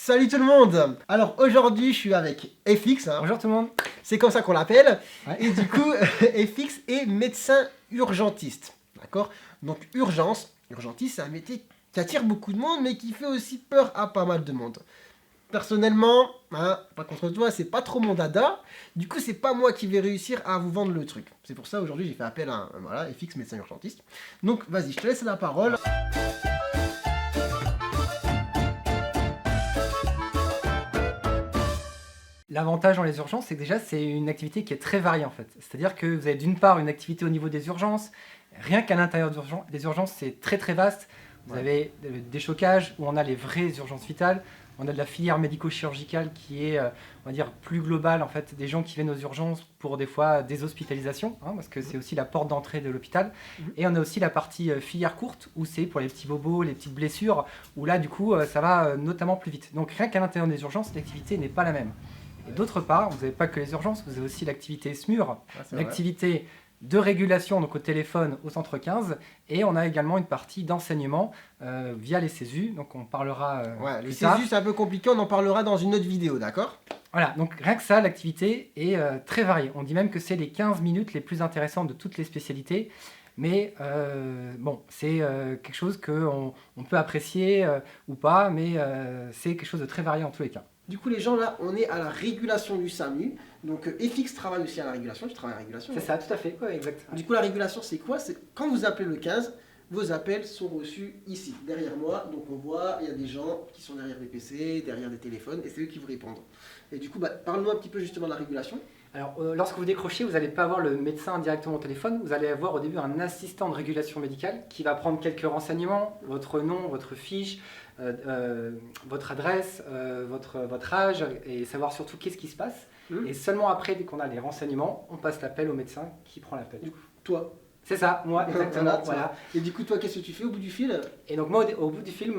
Salut tout le monde. Alors aujourd'hui je suis avec FX, hein. Bonjour tout le monde. C'est comme ça qu'on l'appelle. Ouais. Et du coup FX est médecin urgentiste. D'accord. Donc urgentiste c'est un métier qui attire beaucoup de monde mais qui fait aussi peur à pas mal de monde. Personnellement, hein, pas contre toi, c'est pas trop mon dada. Du coup c'est pas moi qui vais réussir à vous vendre le truc. C'est pour ça aujourd'hui j'ai fait appel à voilà, FX médecin urgentiste. Donc vas-y, je te laisse la parole. L'avantage dans les urgences, c'est que déjà c'est une activité qui est très variée en fait. C'est-à-dire que vous avez d'une part une activité au niveau des urgences, rien qu'à l'intérieur des urgences c'est très vaste. Vous avez des chocages où on a les vraies urgences vitales, on a de la filière médico-chirurgicale qui est, on va dire, plus globale en fait, des gens qui viennent aux urgences pour des fois des hospitalisations, hein, parce que c'est aussi la porte d'entrée de l'hôpital. Et on a aussi la partie filière courte où c'est pour les petits bobos, les petites blessures, où là du coup ça va notamment plus vite. Donc rien qu'à l'intérieur des urgences, l'activité n'est pas la même. Et d'autre part, vous n'avez pas que les urgences, vous avez aussi l'activité SMUR, l'activité de régulation donc au téléphone au centre 15, et on a également une partie d'enseignement via les CESU, donc on parlera ouais, les plus tard. CESU c'est un peu compliqué, on en parlera dans une autre vidéo, d'accord? Voilà, donc rien que ça, l'activité est très variée. On dit même que c'est les 15 minutes les plus intéressantes de toutes les spécialités. Mais bon, c'est quelque chose qu'on peut apprécier ou pas, mais c'est quelque chose de très varié en tous les cas. Du coup, les gens, là, on est à la régulation du SAMU. Donc, FX travaille aussi à la régulation. Tu travailles à la régulation. C'est ça, tout à fait. Ouais, exact. Du coup, la régulation, c'est quoi? C'est quand vous appelez le 15, vos appels sont reçus ici, derrière moi. Donc, on voit, il y a des gens qui sont derrière des PC, derrière des téléphones, et c'est eux qui vous répondent. Et du coup, parle-nous un petit peu justement de la régulation. Alors, lorsque vous décrochez, vous n'allez pas avoir le médecin directement au téléphone. Vous allez avoir au début un assistant de régulation médicale qui va prendre quelques renseignements, votre nom, votre fiche, votre adresse, votre âge, et savoir surtout qu'est-ce qui se passe. Et seulement après, dès qu'on a les renseignements, on passe l'appel au médecin qui prend l'appel. Du coup, toi. C'est ça, moi, exactement. Voilà. Et du coup, toi, qu'est-ce que tu fais au bout du fil? Et donc moi, au bout du film,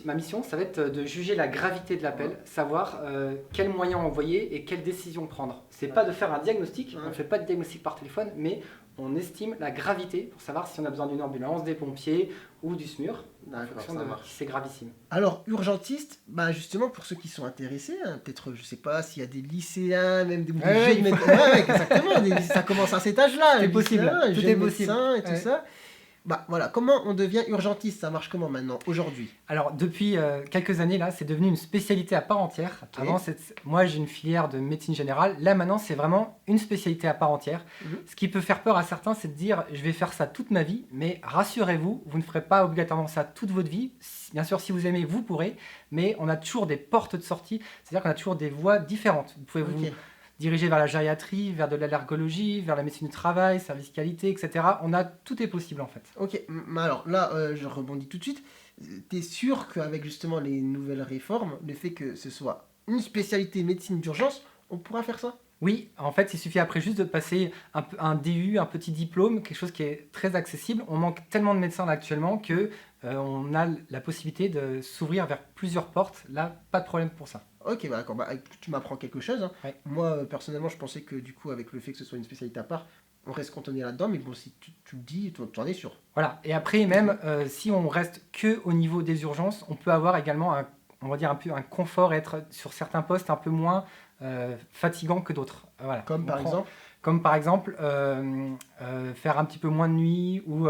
ma mission, ça va être de juger la gravité de l'appel, savoir quels moyens envoyer et quelles décisions prendre. C'est pas de faire un diagnostic, on ne fait pas de diagnostic par téléphone, mais on estime la gravité pour savoir si on a besoin d'une ambulance, des pompiers ou du SMUR, en fonction de si c'est gravissime. Alors, urgentiste, justement pour ceux qui sont intéressés, hein, peut-être, je sais pas, s'il y a des lycéens, même des jeunes médecins, exactement, ça commence à cet âge-là. C'est possible, tout est possible. Et tout ça. Voilà, comment on devient urgentiste? Ça marche comment maintenant, aujourd'hui? Alors, depuis quelques années, là, c'est devenu une spécialité à part entière. Okay. Avant, moi, j'ai une filière de médecine générale. Là, maintenant, c'est vraiment une spécialité à part entière. Ce qui peut faire peur à certains, c'est de dire, je vais faire ça toute ma vie. Mais rassurez-vous, vous ne ferez pas obligatoirement ça toute votre vie. Bien sûr, si vous aimez, vous pourrez. Mais on a toujours des portes de sortie. C'est-à-dire qu'on a toujours des voies différentes. Vous pouvez vous diriger vers la gériatrie, vers de l'allergologie, vers la médecine du travail, service qualité, etc. Tout est possible en fait. Ok, mais alors là, je rebondis tout de suite. Tu es sûr qu'avec justement les nouvelles réformes, le fait que ce soit une spécialité médecine d'urgence, on pourra faire ça? Oui, en fait, il suffit après juste de passer un DU, un petit diplôme, quelque chose qui est très accessible. On manque tellement de médecins là actuellement que on a la possibilité de s'ouvrir vers plusieurs portes. Là, pas de problème pour ça. Ok, d'accord, tu m'apprends quelque chose. Hein. Ouais. Moi, personnellement, je pensais que du coup, avec le fait que ce soit une spécialité à part, on reste cantonné là-dedans, mais bon, si tu le dis, tu en es sûr. Voilà, et après, même si on reste que au niveau des urgences, on peut avoir également on va dire un peu un confort, être sur certains postes un peu moins fatigants que d'autres. Voilà. Comme par exemple faire un petit peu moins de nuit ou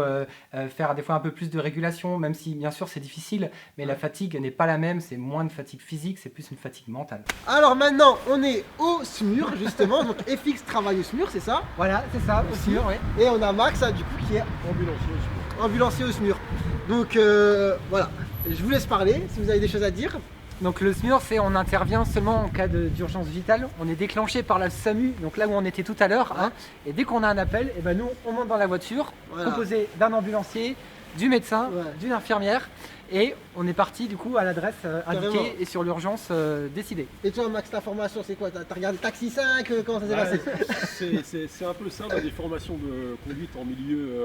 faire des fois un peu plus de régulation, même si bien sûr c'est difficile, mais la fatigue n'est pas la même, c'est moins de fatigue physique, c'est plus une fatigue mentale. Alors maintenant on est au SMUR justement, donc FX travaille au SMUR, c'est ça? Voilà, c'est ça, au SMUR, oui. Et on a Max du coup qui est ambulancier au SMUR. Donc voilà, je vous laisse parler si vous avez des choses à dire. Donc le SMUR, on intervient seulement en cas d'urgence vitale. On est déclenché par la SAMU, donc là où on était tout à l'heure. Hein, et dès qu'on a un appel, nous on monte dans la voiture, composée d'un ambulancier, du médecin, d'une infirmière. Et on est parti du coup à l'adresse indiquée et sur l'urgence décidée. Et toi Max, ta formation c'est quoi? T'as regardé Taxi 5? Comment ça s'est passé? C'est un peu ça, des formations de conduite en milieu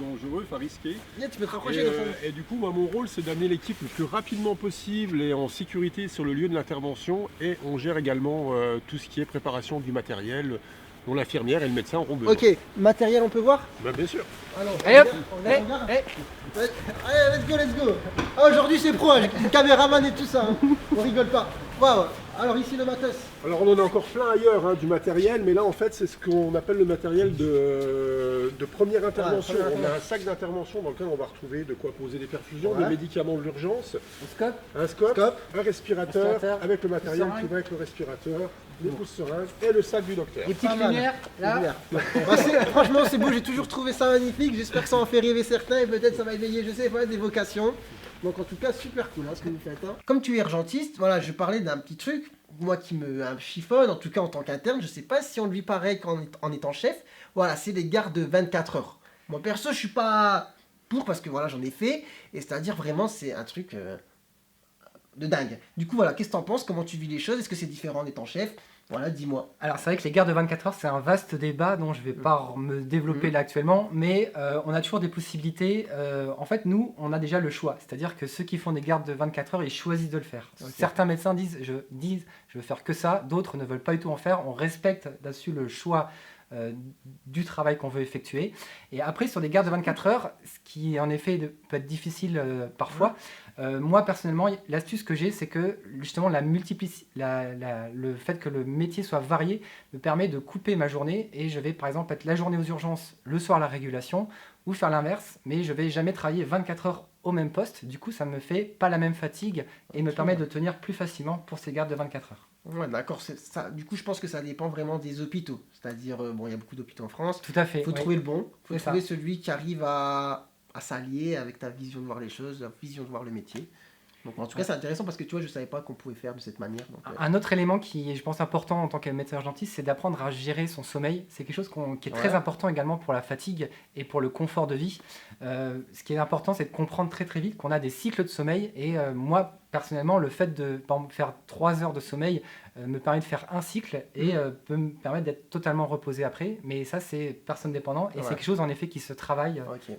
dangereux, enfin risqué. Tu peux te rapprocher et du coup, moi, mon rôle c'est d'amener l'équipe le plus rapidement possible et en sécurité sur le lieu de l'intervention. Et on gère également tout ce qui est préparation du matériel, dont l'infirmière et le médecin auront besoin. Ok, matériel, on peut voir? Bah, bien sûr. Alors, Allez hop, on regarde. Allez, let's go. Ah, aujourd'hui c'est pro, hein, j'ai le caméraman et tout ça, hein. On rigole pas. Waouh. Alors ici le matos. Alors on en a encore plein ailleurs hein, du matériel, mais là en fait c'est ce qu'on appelle le matériel de première intervention. première On a un sac d'intervention dans lequel on va retrouver de quoi poser des perfusions, Ouais. des médicaments de l'urgence, scope. un scope, un respirateur, Respirateur, avec le matériel seringue. qui va avec le respirateur, les pousses seringues et le sac du docteur. Les petites Pas mal. lumières, là. Lumière. Bah, franchement c'est beau, j'ai toujours trouvé ça magnifique, j'espère que ça en fait rêver certains et peut-être ça va éveiller, je sais pas, des vocations. Donc en tout cas super cool hein, ce que vous faites. Hein. Comme tu es urgentiste, voilà, je parlais d'un petit truc, moi qui me chiffonne, en tout cas en tant qu'interne, je sais pas si on le vit pareil en étant chef, voilà, c'est les gardes de 24 heures. Moi perso je suis pas pour parce que voilà j'en ai fait, et c'est-à-dire vraiment c'est un truc de dingue. Du coup voilà, qu'est-ce que t'en penses, comment tu vis les choses, est-ce que c'est différent en étant chef? Voilà, dis-moi. Alors c'est vrai que les gardes de 24 heures, c'est un vaste débat dont je ne vais pas me développer là actuellement, mais on a toujours des possibilités. En fait, nous, on a déjà le choix. C'est-à-dire que ceux qui font des gardes de 24 heures, ils choisissent de le faire. Ok. Certains médecins disent je veux faire que ça, d'autres ne veulent pas du tout en faire. On respecte là-dessus le choix du travail qu'on veut effectuer. Et après, sur des gardes de 24 heures, ce qui en effet peut être difficile parfois, moi personnellement, l'astuce que j'ai, c'est que justement le fait que le métier soit varié me permet de couper ma journée et je vais par exemple être la journée aux urgences, le soir à la régulation, ou faire l'inverse, mais je vais jamais travailler 24 heures au même poste. Du coup, ça me fait pas la même fatigue et me permet de tenir plus facilement pour ces gardes de 24 heures. Ouais, d'accord, c'est ça. Du coup, je pense que ça dépend vraiment des hôpitaux. C'est-à-dire, bon, il y a beaucoup d'hôpitaux en France. Tout à fait. Il faut oui. trouver le bon. Il faut C'est trouver ça. celui qui arrive à s'allier avec ta vision de voir les choses, la vision de voir le métier. Donc, en tout cas, c'est intéressant parce que tu vois, je savais pas qu'on pouvait faire de cette manière. Donc, Un autre élément qui est, je pense, important en tant que médecin urgentiste, c'est d'apprendre à gérer son sommeil. C'est quelque chose qui est très important également pour la fatigue et pour le confort de vie. Ce qui est important, c'est de comprendre très très vite qu'on a des cycles de sommeil. Et moi, personnellement, le fait de par exemple, faire 3 heures de sommeil me permet de faire un cycle et peut me permettre d'être totalement reposé après. Mais ça, c'est personne dépendant et Ouais. c'est quelque chose en effet qui se travaille ok.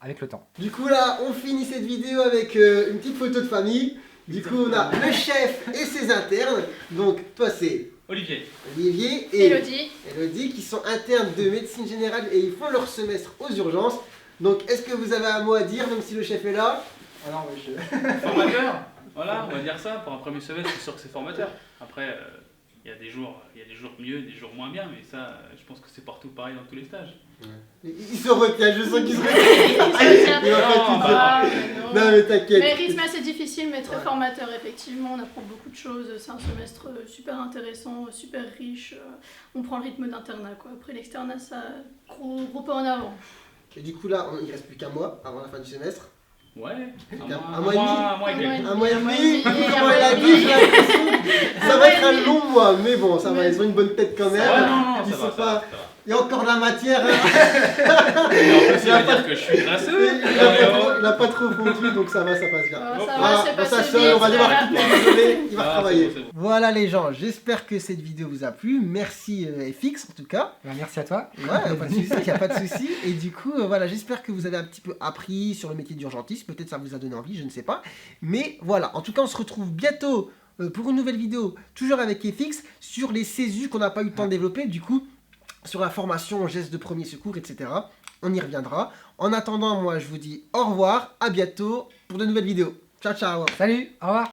avec le temps. Du coup, là, on finit cette vidéo avec une petite photo de famille. Du coup, on a le chef et ses internes. Donc, toi, c'est Olivier. Olivier et Elodie. qui sont internes de médecine générale et ils font leur semestre aux urgences. Donc, est-ce que vous avez un mot à dire, même si le chef est là? Alors, Formateur. Voilà, on va dire ça. Pour un premier semestre, c'est sûr que c'est formateur. Après, il y a des jours mieux, des jours moins bien, mais ça, je pense que c'est partout pareil dans tous les stages. il se retient, je sens qu'il se retient. Il va pas tout dire. Ah, mais non. Non, mais t'inquiète. Mais rythme assez difficile, mais très formateur, effectivement. On apprend beaucoup de choses. C'est un semestre super intéressant, super riche. On prend le rythme d'internat, quoi. Après l'externat, ça gros pas en avant. Et du coup, là, il reste plus qu'un mois avant la fin du semestre. Ouais, Un mois et demi. un mois et quelques. Un mois et demi, et comment un elle a mois et dit, demi. j'ai l'impression. Ça va être un long mois, mais bon, ça va, Mais- ils ont une bonne tête quand même. Ouais, non, Ils ça sont va, pas- ça va. Il y a encore de la matière. Et en plus, il va dire que je suis grasseux. Il a pas trop fondu, donc ça va, ça passe bien. Ça Ah, va, c'est bah, ça passé seul, vite. on va devoir voilà. couper, désolé, il va Ah, travailler. c'est bon, c'est bon. Voilà les gens, j'espère que cette vidéo vous a plu. Merci FX en tout cas. Merci à toi. Ouais, pas de souci, il n'y a pas de souci. Et du coup, voilà, j'espère que vous avez un petit peu appris sur le métier d'urgentiste. Peut-être ça vous a donné envie, je ne sais pas. Mais voilà, en tout cas, on se retrouve bientôt pour une nouvelle vidéo, toujours avec FX, sur les CESU qu'on n'a pas eu le temps de développer. Du coup, sur la formation en gestes de premier secours, etc. On y reviendra. En attendant, moi, je vous dis au revoir, à bientôt pour de nouvelles vidéos. Ciao, ciao. Salut, au revoir.